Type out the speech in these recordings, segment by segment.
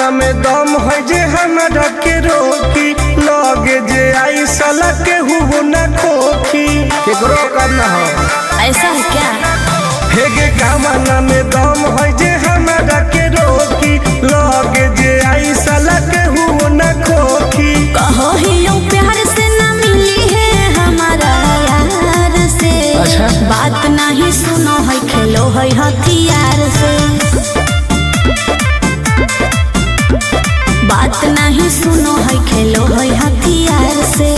कामना में दम है जे हमरा के रोकी, लगे जे आई साला के हुबो न खोखी। केकरो करना हो ऐसा है क्या? हेगे कामना में दम है जे हमरा के रोकी, लगे जे आई साला के हुबो न खोखी। कहो ही प्यार से न मिली है हमारा यार से। अच्छा? बात नहीं सुनो है खेलो है हथियार से। बात नहीं सुनो है खेलो है हथियार से।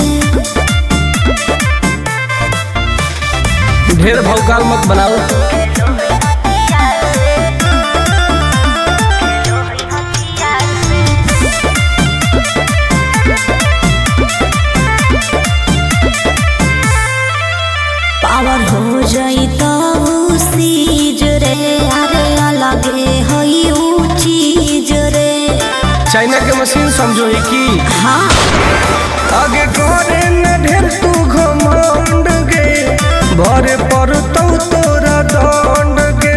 ढेर भौकाल मत बनाओ। पावर हो जाई तो सीज रे, अरे अलगे हई ऊ चीज रे। चाइना के मशीन समझो है कि हाँ आगे करे न ढेर तू घमंड गे, भरे पर तोरा दंड गे।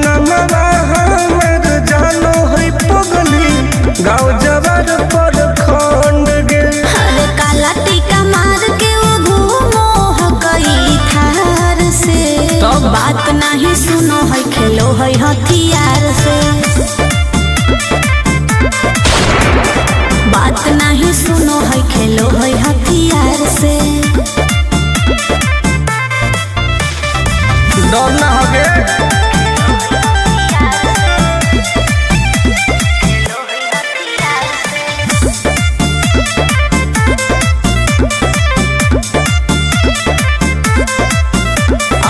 नमवा हमर जानो है पगली, गाँव जवार पर खंड गे। अरे काला टीका मार के वो घूमो हकई थार से। तब? बात नहीं सुनो है खेलो है हथियार से। बात नहीं सुनो है खेलो है हथियार से। डर ना होगे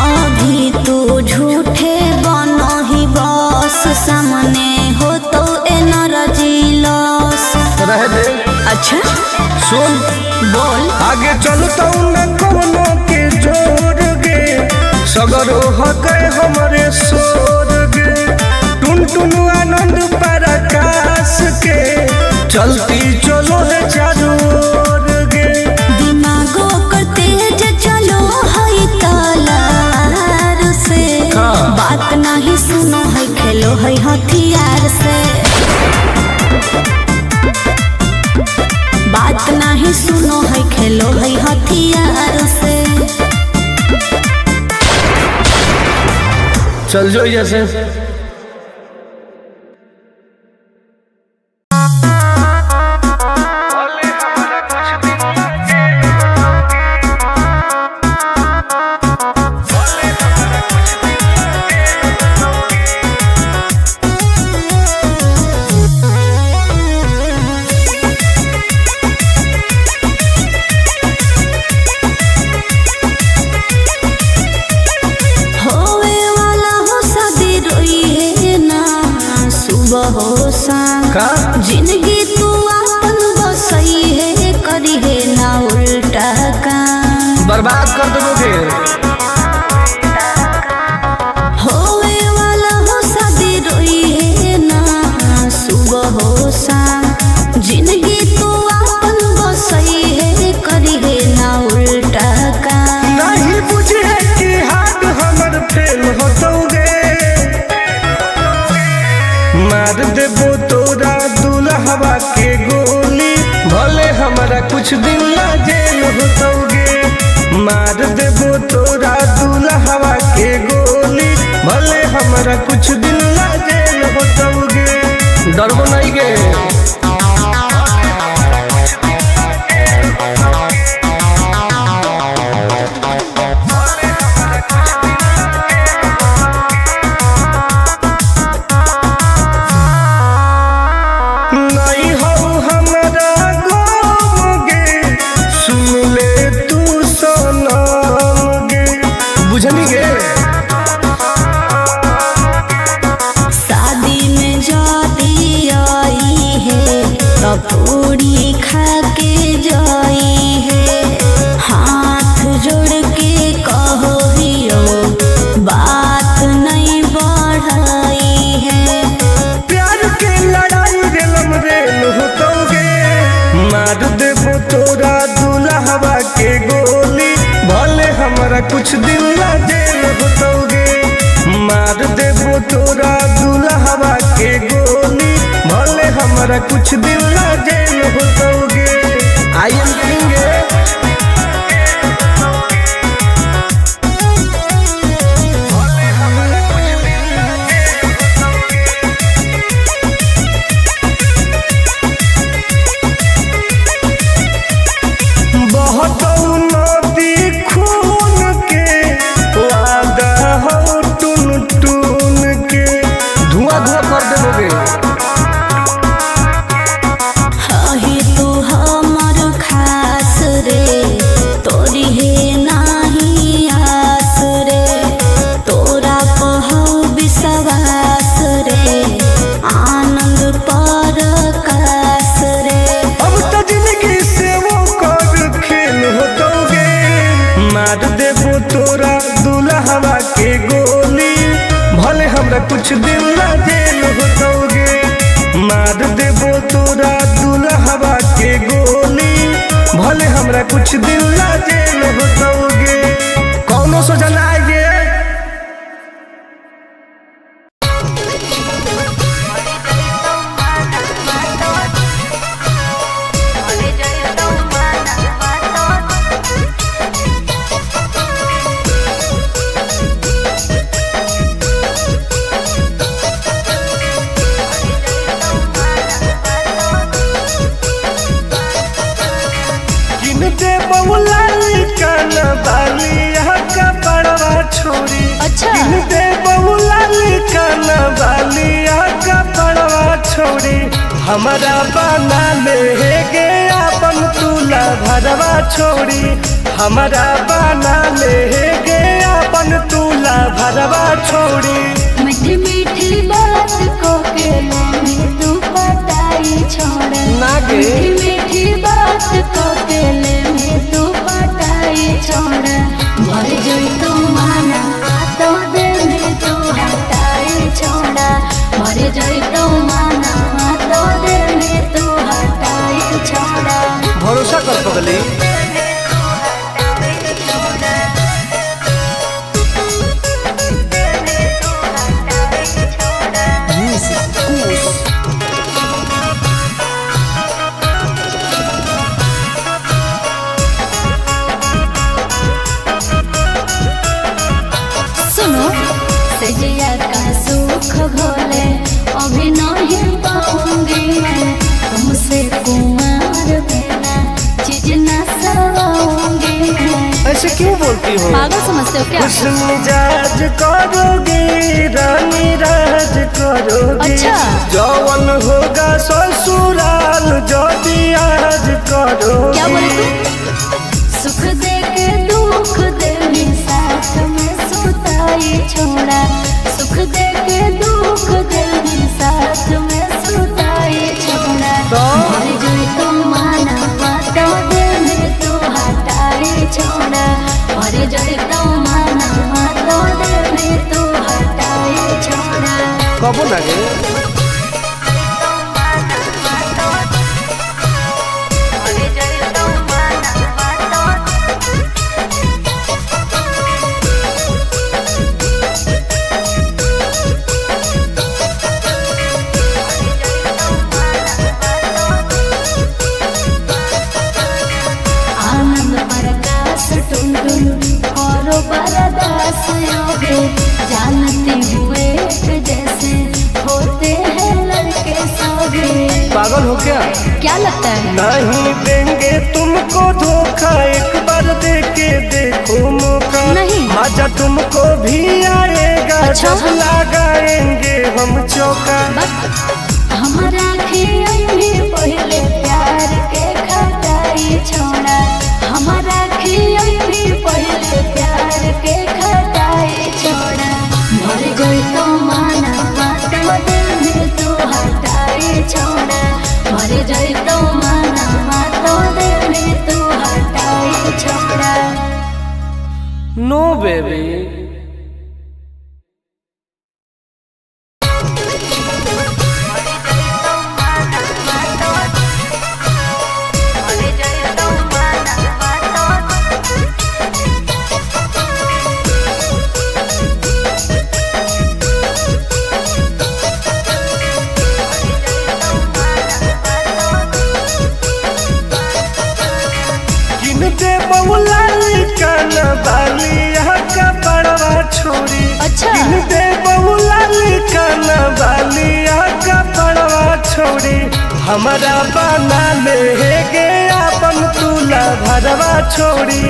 अभी तू झूठे बनो ही बस, सामने हो तो एनर्जी लॉस। रह दे। अच्छा सुन बोल। आगे चलता न कोनो के जोर गे, सगर हो गए हमारे सोर गे। टुन टुन आनंद पराकाश के, चलती चलो है चारों ओर गे। दिमागो कर तेज चलो है तलार से। हाँ। बात नहीं सुनो है खेलो है हथियार से। बात नहीं सुनो है खेलो है हथियार से। चल जो जैसे हो शाम का जिंदगी तू अपन बसई है, करी है ना उल्टा काम। बर्बाद कर दोगे। होवे वाला हो शादी रोई है ना सुबह हो शाम। जिंदगी तू अपन बसई है, करी है ना उल्टा काम। नहीं बुझे कि हाथ हमर फेल होतोगे, मार देबो तोरा दुल्हवा के गोली। भले हमारा कुछ दिन ला जेल होतोगे, मार देबो तोरा दुल्हवा के गोली। भले हमारा कुछ दिन ला जेल होतोगे, डरबो नहीं गे। शादी में जाती आई है तो पूरी खा के जाई है। हाथ जोड़ के कहो हियो बात नहीं बढ़ाई है। प्यार के लड़ाई रेलम रेल होतोगे, मार देबो तोरा दुल्हवा के गोली। भले हमारा कुछ दिन ला जेल होतोगे, मार देबो तोरा दुल्हवा के गोली। भले हमारा कुछ दिन ना जेल होतोगे। आई एम किंग कुछ दिन ना जेल होतोगे। मार देबो तोरा दुल्हवा के गोली, भले हमरा कुछ दिन ना जेल होतोगे। कौनो सोचा ना आइए। अच्छा दे बहुला लिखाना बालिया का पड़वा छोड़ी, हमारा बना ले गे अपन तुला भरवा छोड़ी, हमारा बना ले गे अपन तुला भरवा छोड़ी। मीठी मीठी बात को के में तू पटाई छोड़ा ना गे। मीठी मीठी बात को के में तू पटाई छोड़ा। मर जोई तू माना तो दे में तू हटाई छोड़ा। मर जोई तू माना तो दे में तू हटाई छोड़ा। भरोसा कर पगली। सजिया का सुख भोले अभी नहीं पाऊंगी मैं, तुमसे कुमार बिना चीज न सवाऊंगी मैं। ऐसे क्यों बोलती हो? पागल समझते हो क्या? मिजाज करोगी रानी राज करोगी। अच्छा जौवन होगा ससुराल जो भी आज करोगी। क्या बोले तू? सुख दे के दुख दे साथ में सुताई छोड़ा। सुख दे के दुख दे साथ में सुताई छोड़ा। मर जोई तू माना तो दे में तू हटाई छोड़ा। मर जोई तू माना तो दे में तू हटाई छोड़ा। कबो ना गे। जानते हुए जैसे होते हैं लड़के सभी। पागल हो क्या लगता है? नहीं देंगे तुमको धोखा, एक बार दे के देखो मौका। नहीं मजा तुमको भी आएगा। अच्छा? जब लगाएंगे हम चौका। हमारा भी पहले प्यार के खटाई छोड़ा। हमारा भी पहले प्यार के खटाई छोड़ा। मर गई तो माना तो दिल तू हटाई छोड़ा। मर गई तो माना तो दिल तू हटाई छोड़ा। नो बेबी। हमारा बना ले गे अपन तुला भरवा छोड़ी,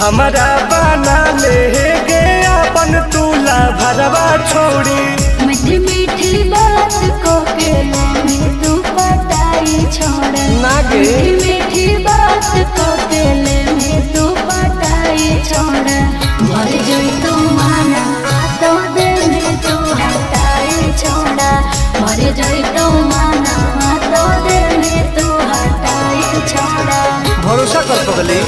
हमारा बना ले गे अपन तुला भरवा छोड़ी। मीठी मीठी बात को के में तू पटाई छोड़ा, मीठी मीठी बात को के में तू पटाई छोड़ा। मर जोई तू माना तो दे में तू हटाई छोड़ा, मर जोई तू माना तो दे में तू हटाई छोड़ा। भरोसा कर पगली।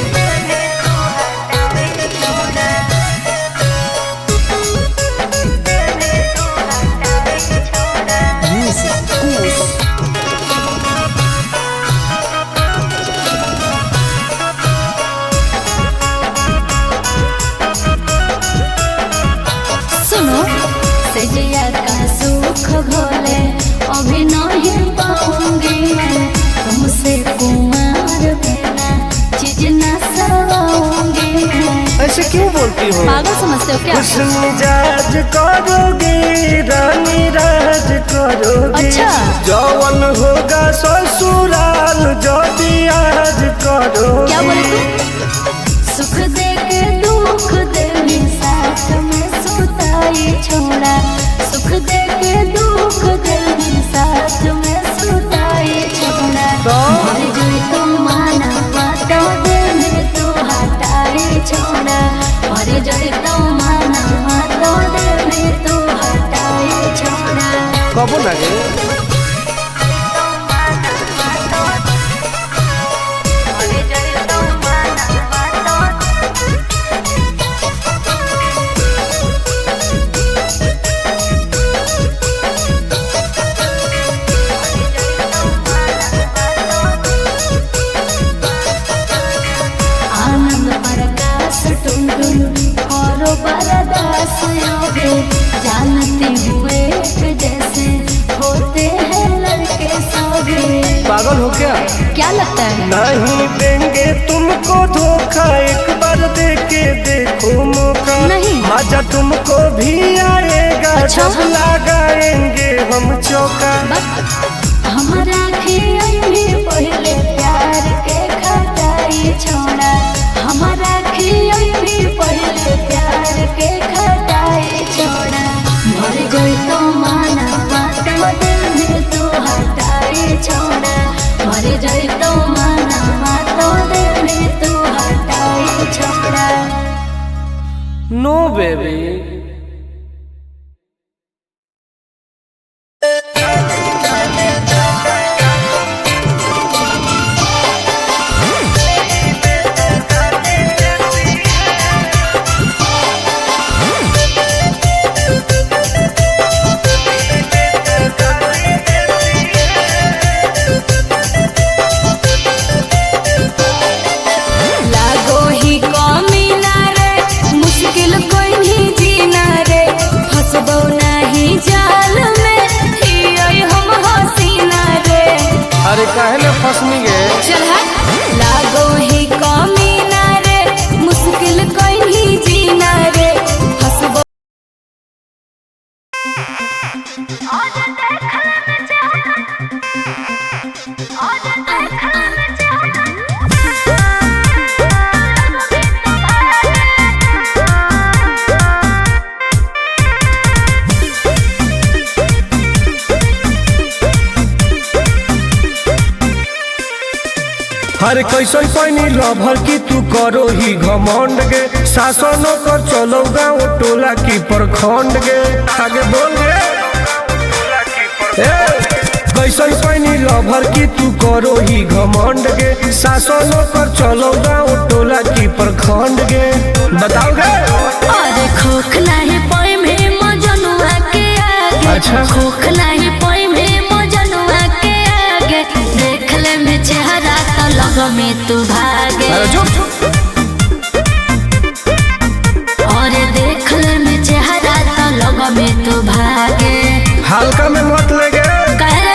सुनो सजिया का सुख भोले अभी नहीं पाऊंगी मैं, तुमसे कुमार बिना चीज न सवाऊंगी मैं। ऐसे क्यों बोलती हो? पागल समझते हो क्या? खुश मिजाज करोगी रानी राज करोगी। अच्छा। जौवन होगा ससुराल जो आज करोगी। क्या बोले तू? सुख दे के दुख दे में साथ में सुताई छोड़ा, सुख दे के दुख दे में साथ में सुताई छोड़ा। मर जोई तू माना तो दे में तू हटाई छोड़ा, मर जोई तू माना तो दे में तू हटाई छोड़ा। कबो ना गे। आनंद प्रकाश टुनटुन करो बरदास योगे, जानते हुए कि जैसे होते हैं लड़के सौगे। पागल हो क्या लगता है? नहीं देंगे तुमको धोखा, एक बार दे के देखो मौका। नहीं। मजा तुमको भी आएगा। अच्छा। जब लगाएंगे हम चौका। हमारा खियाई पहले प्यार के खटाई छोड़ा, हमारा खियाई पहले प्यार के खटाई छोड़ा। मर गई तो माना तो दिल में तू हटाई छोड़ा, मर गई तो माना तो दिल में तू हटाई छोड़ा। नो बेबी। लागो ही कमी ना रे, मुश्किल कोई नहीं जीना रे, फंसबो नहीं जाल में, हियोई हम हसीना रे। अरे काहे ना फंसनी गे। चल हट। लागो ही कमी ना रे, मुश्किल कोई नहीं जीना रे, फंसबो। हर कैसन पैनी लभर की तू करो ही घमंड गे, शासनों कर चलो गाँव टोला की प्रखंड गे। आगे बोल गे। कैसन पैनी लभर की तू करो ही घमंड गे, शासनों कर चलो गाँव टोला की प्रखंड गे। बताओ गे। अरे खोख नहीं पाई में मजनुआ के आगे, अच्छा। खोख नहीं पाई में मजनुआ के आगे, देख ले में चेहरा तो लग में तू भागे। अरे जो और देख ले में चेहरा तो लग में तू भागे। हल्का में मत लगे। कह रे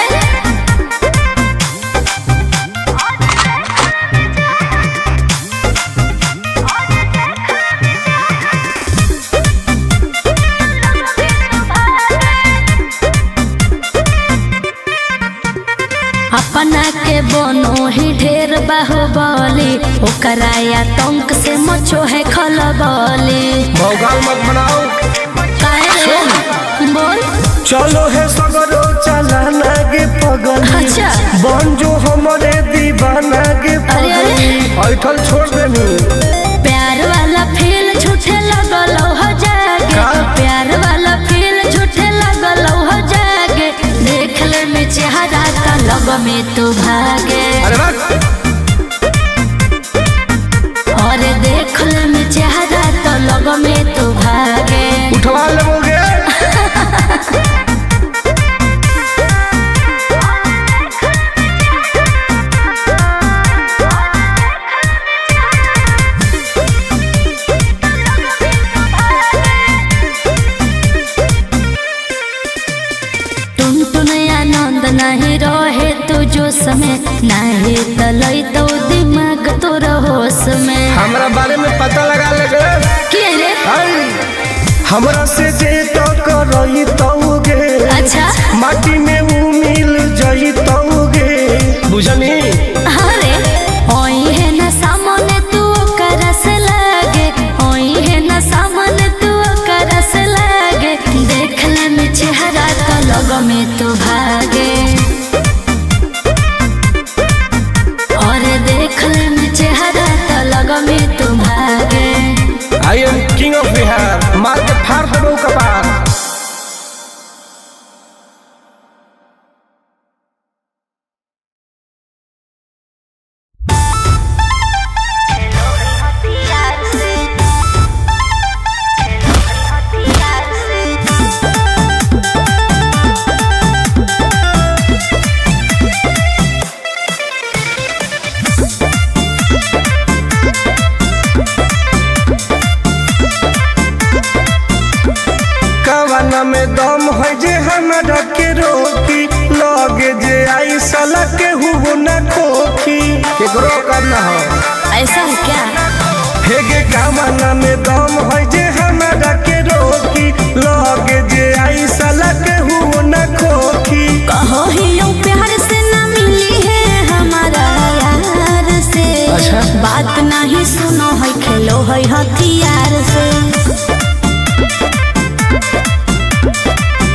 अपना बाहुबली ओकरा आतंक से मचो है खलबली। भौकाल मत बनाओ। बोल चलो है सगरो चलाना गे पगल। अच्छा बन जो हमारे दीवाना गे पगल। ऐठल छोड़ देनी। प्यार वाला फील झूठे लगल हो जागे। प्यार वाला फील झूठे लगल हो जागे। देख ले में चेहरा का लग में तू भागे। और देख ले में चेहरा तो लग में तू भागे। उठवा लोगे। नहीं रहे तो जो समय नहीं तलई तो दिमाग तो होश में। हमरा बारे में पता लगा लगे के रे हमरा से जे तो करई तौगे। अच्छा माटी में वो मिल जाई तौगे बुझनी। अरे ओई है ना सामने तू करस लागे। ओई है ना सामने तू करस लागे। देख ले में चेहरा तो लग में तू भागे। I am king of Bihar. मार के फाड़ दो कपार। में दम है जे हमरा के रोकी। लगे जे आई साला के हुबो न खोखी। केकरो करना हो ऐसा है क्या? हेगे कामना में दम है जे हमरा के रोकी। लगे जे आई साला के हुबो न खोखी। कहो ही यूं प्यार से ना मिली है हमारा यार से। अच्छा बात नहीं सुनो है खेलो है हथियार से।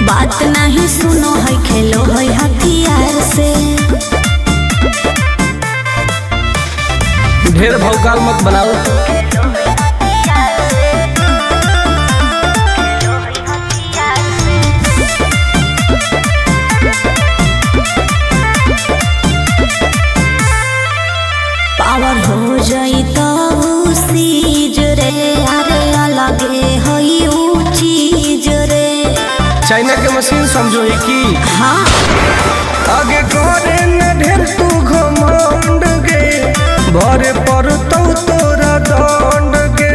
बात नहीं सुनो है खेलो है हथियार से। ढेर भौकाल मत बनाओ। पावर हो जाई तो सीज रे। अरे अलगे है ऊ चीज रे। चाइना के मशीन समझो है की। हाँ आगे करे न ढेर तू घमंड गे। भरे पर तो तोरा दंड गे।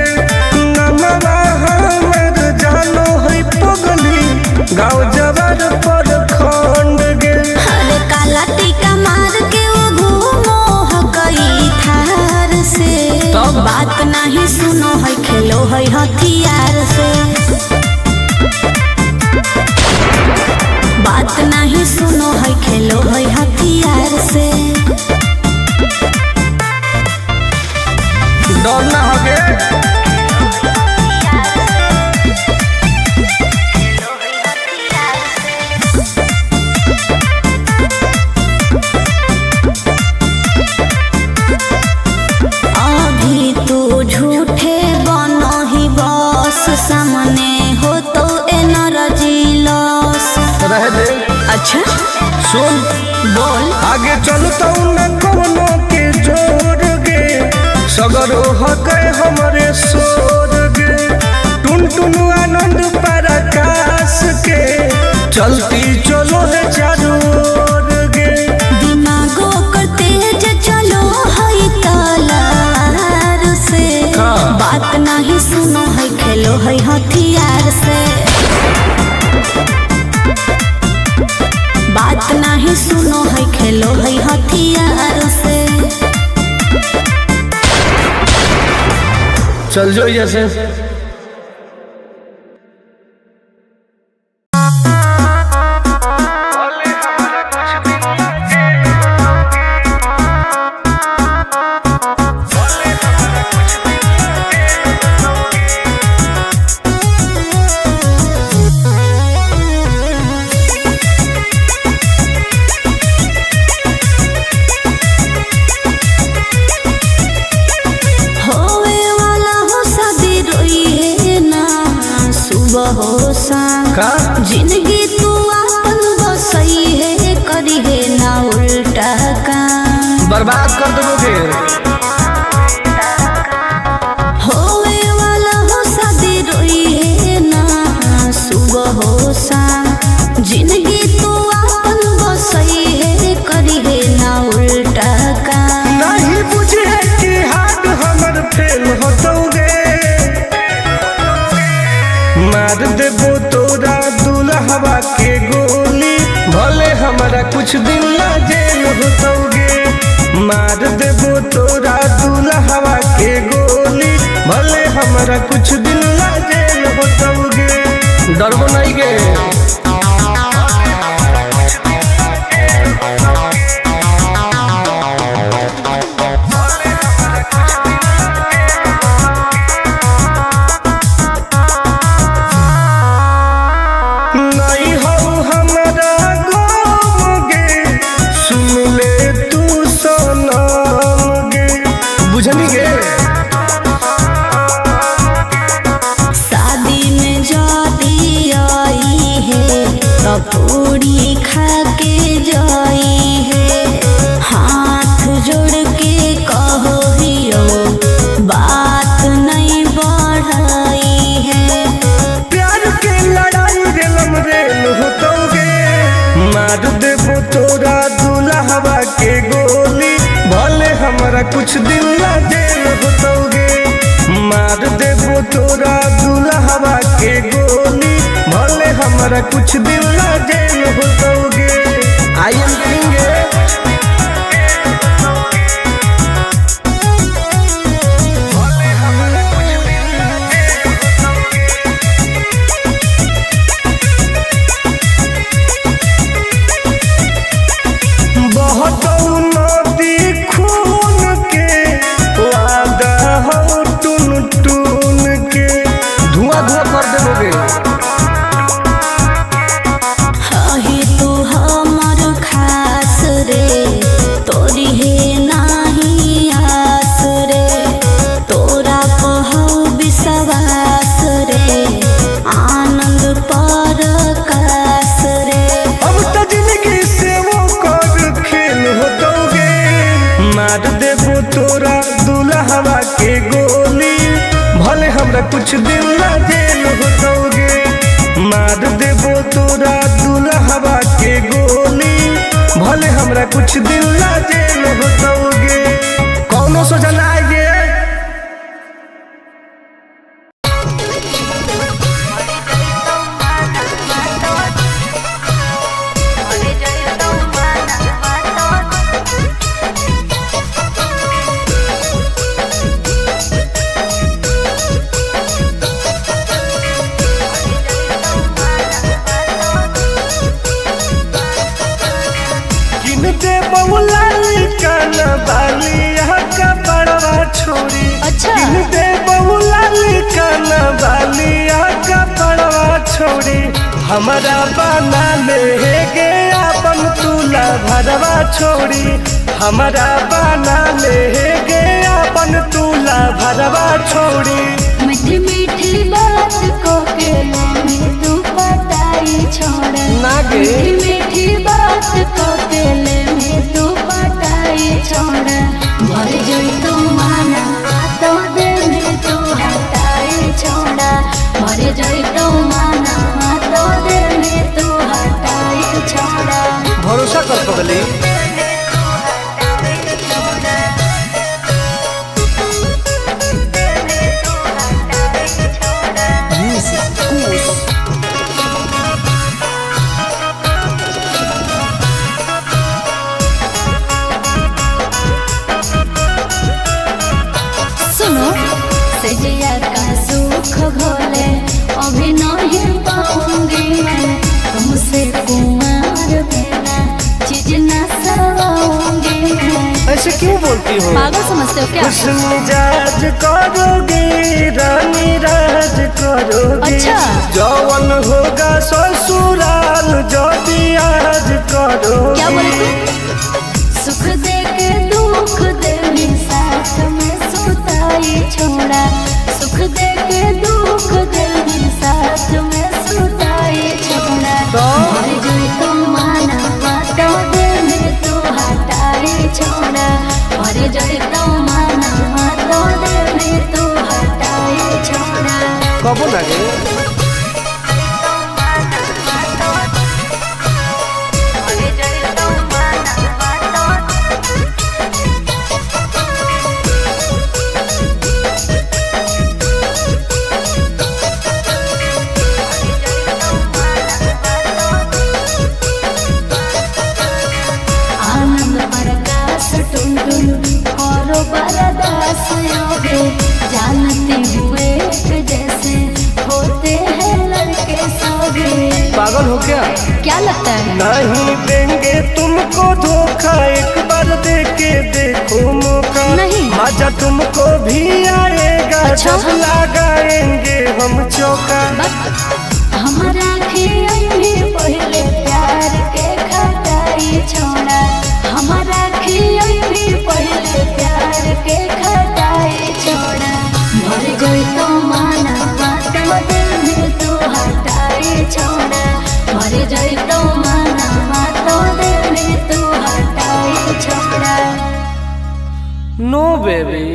नमवा हमर जानो है पगली। गाँव जबर पर खंड गे। अरे काला टीका मार के वो घूमो हकई थार से। तो बात नहीं सुनो है खेलो है हथियार से। बात नहीं सुनो है खेलो है हथियार से। डरना होगे। अभी तू झूठे बनो ही बस। सामने हो तो एनर्जी लॉस रह दे। अच्छा सुन बोल आगे चलता न कोनो के जोर गे। सगरो हके हमरे सोर गे। टुन टुन आनंद प्रकाश के। चलती चलो है चारों ओर गे। दिमागो कर तेज चलो है तलार से। बात नहीं सुनो है खेलो है हथियार से। बात नहीं सुनो है खेलो है हथियार से। चल जो जैसे हो शाम का जिंदगी तू अपन बसई है करी है ना उल्टा काम बर्बाद कर दोगे। होवे वाला हो शादी रोई है ना सुबह हो शाम जिंदगी तू अपन बसई है करी है ना उल्टा काम नहीं बुझे कि हाथ हमर फेल होतोगे मार देबो तोरा दुल्हवा के गोली भले हमारा कुछ दिन ला जेल होतोगे मार देबो तोरा दुल्हवा के गोली भले हमारा कुछ दिन ला जेल होतोगे डरबो नहीं गे। नहीं हो हमारा गम गे सुन ले तू सनम गे बुझनी गे। शादी में जाती आई है तो पूरी खा के जाई है हाथ जोड़ के कहो हियो बात नहीं बढ़ाई है प्यार के लड़ाई रेलम रेल होतोगे मार देबो तोरा दुल्हवा के गोली भले हमारा कुछ दिन ला जेल होतोगे मार देबो तोरा दुल्हवा के गोली भले हमारा कुछ दिन ला जेल होतोगे। आई एम करेंगे बहुत नदी खून के वादा हो टून टून के धुआं धुआं कर देबोगे। ही तू हमर खास रे तोरी है नाही आस रे तोरा कहू विश्वास रे आनंद पर कास रे अब तो जिंदगी से वो कर खेल होतोगे मार देबो तोरा दुल्हवा के गोली भले हमरा कुछ दिन ला जेल होतोगे मार देबो तोरा दुल्हवा के गोली भले हमरा कुछ दिन ला जेल होतोगे कौनो सोचना आएगे। किन दे बहुला काना बाली यहाँ का बड़वा छोड़ी अच्छा। किन दे बहुला काना बाली यहाँ का बड़वा छोड़ी हमारा बना ले गे अपन तुला भरवा छोड़ी हमारा बना ले गे अपन तुला भरवा छोड़ी मीठी मीठी बात को के में तू पटाई छोड़ ना गे। मीठी मीठी बात को के में तू पटाई छोड़ मर जोई तू माना तो दे में तू हटाई छोड़ा मर जोई तू माना तो दे में तू हटाई छोड़ा भरोसा कर पगली सुनो सजिया का सुख घोले अभी नहीं पाऊंगी मैं तुमसे कुमार बिना चीज न सवाऊंगी मैं ऐसे क्यों बोलती हो पागल समझते हो क्या हुस्न मिजाज करोगी रानी राज करोगी अच्छा। जौवन होगा ससुराल जो भी आज करोगी क्या बोले तुम सुख दे के दुख दे में साथ में सुताई छोड़ा सुख दे के दुख दे में साथ में कबो लगे जानते हुए जैसे होते हैं लड़के सभी। पागल हो क्या? क्या लगता है? नहीं देंगे तुमको धोखा, एक बार दे के देखो मौका। नहीं। मजा तुमको भी आएगा। अच्छा? जब लगाएंगे हम चौका। हमारा भी पहले प्यार के खटाई छोड़ा। हमारा भी पहले प्यार के खटाई छोड़ा। मर गई तो माना बात दिल में तू हटाई छोड़ा। मर गई तो माना बात दिल में तू हटाई छोड़ा। नो बेबी।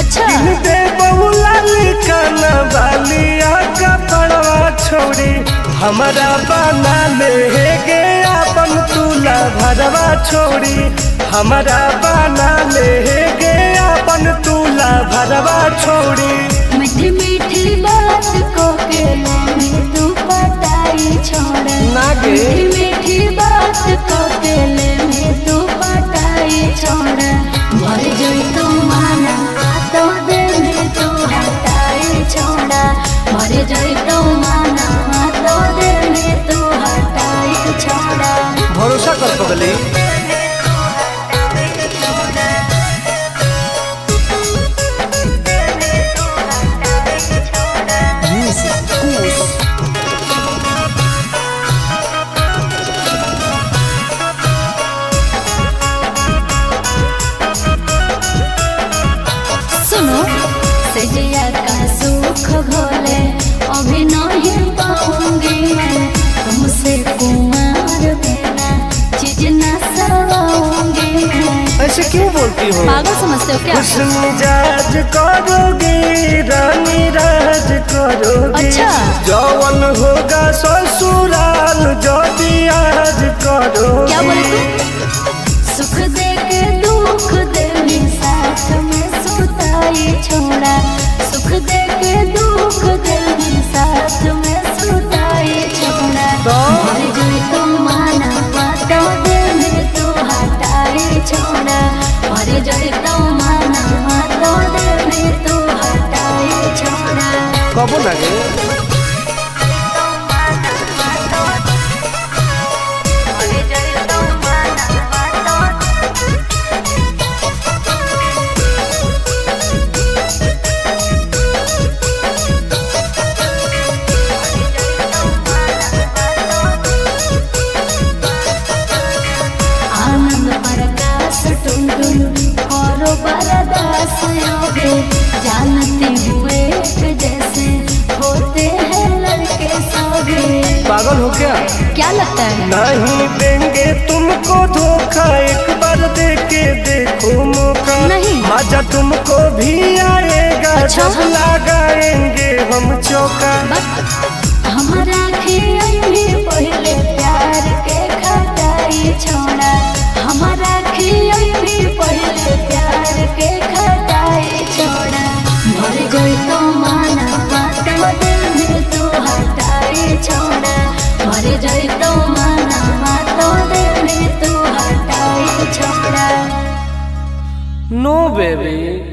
अच्छा। दे बहुला लिखाना बालिया का पड़वा छोड़ी। हमारा बना ले गे अपन तुला भरवा छोड़ी। हमारा बना ले गे अपन तुला भरवा छोड़ी। मीठी मीठी बात को के में तू पटाई छोड़ा। नागे। मीठी मीठी बात को के में तू पटाई छोड़ा। मर गई तो माना तो दिल में तू हटाई छोड़ा। मर गई तो माना तो दिल में तू हटाई छोड़ा। भरोसा कर पगली। सजिया का सुख घोले अभी नहीं पाऊंगी मैं। तुमसे कुमार बिना चीज न सवाऊंगी मैं। ऐसे क्यों बोलती हो? पागल समझते हो क्या? खुश मिजाज करोगी, रानी राज करोगी। अच्छा। जौवन होगा ससुराल जो आज करोगी। क्या बोले तू? सुख दे के दुख दे साथ में सुताई छोड़ा। सुख दे के दुख दे साथ में सुताई छोड़ा। मर गई तो माना बातों दिल में तू हटाई छोड़ा। मर गई तो माना बातों दिल में तू हटाई छोड़ा। कबो लगे जानते हुए जैसे होते हैं लड़के सभी। पागल हो क्या? क्या लगता है? नहीं देंगे तुमको धोखा, एक बार दे के देखो मौका। नहीं। मजा तुमको भी आएगा। अच्छा? जब लगाएंगे हम चौका। हमारा भी पहले प्यार के खटाई छोड़ा। हमारा भी पहले प्यार के खटाई छोड़ा। मर गई तो माना बात दिल में तू हटाई छोड़ा। मर गई तो माना बात दिल में तू हटाई छोड़ा। नो बेबी।